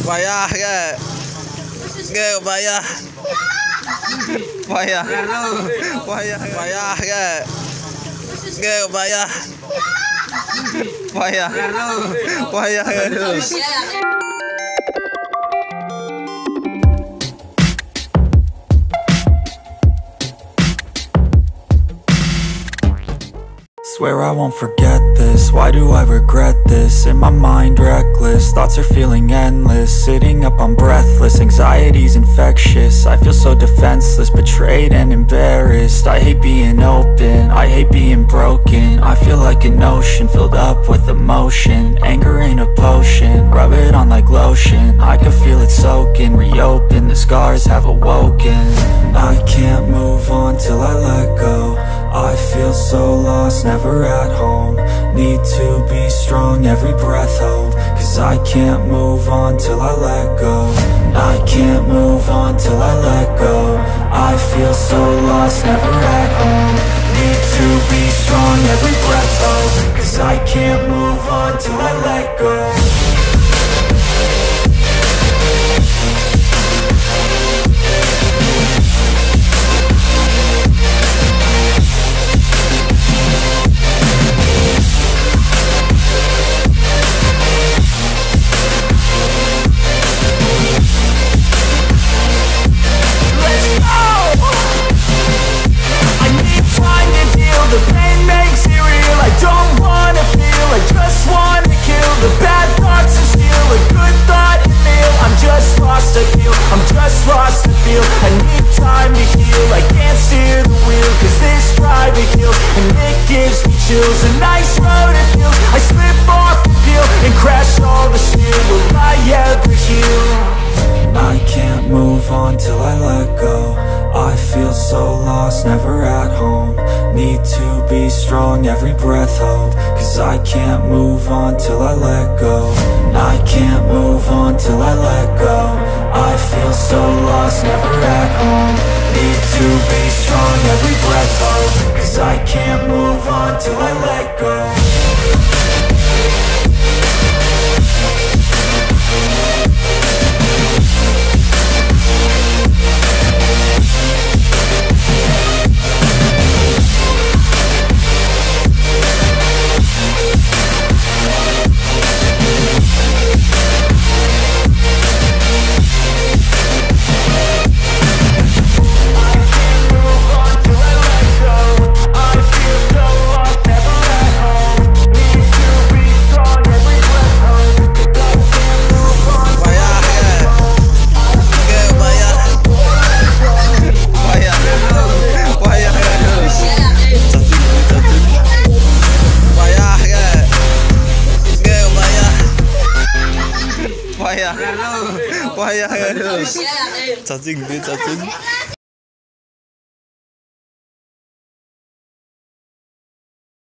Payah ya. Nggak payah. Payah. Payah. Payah ya. Nggak payah. Payah. Payah ya terus. Swear I won't forget this, why do I regret this? In my mind reckless, thoughts are feeling endless. Sitting up I'm breathless, anxiety's infectious. I feel so defenseless, betrayed and embarrassed. I hate being open, I hate being broken. I feel like an ocean filled up with emotion. Anger ain't a potion, rub it on like lotion. I can feel it soaking, reopen, the scars have awoken. I can't move on till I let go. I feel so lost, never at home. Need to be strong, every breath hold. Cause I can't move on till I let go. I can't move on till I let go. I feel so lost, never at home. Need to be strong, every breath hold. Cause I can't move on till I let go. The pain makes it real, I don't wanna feel, I just wanna kill the bad thoughts and steal a good thought and feel. I'm just lost, I feel, I'm just lost, I feel. I need time to heal, I can't steer the wheel. Cause this drive it kills, and it gives me chills. A nice road it feels, I slip off the peel and crash all the steel. Will I ever heal? I can't move on till I let go. I feel so lost, never at home. Need to be strong, every breath hold. Cause I can't move on till I let go. I can't move on till I let go. I feel so lost, never at home. Need to be strong, every breath hold. Cause I can't move on till I let go. Payah. Payah ya terus. Cacing dia cacing.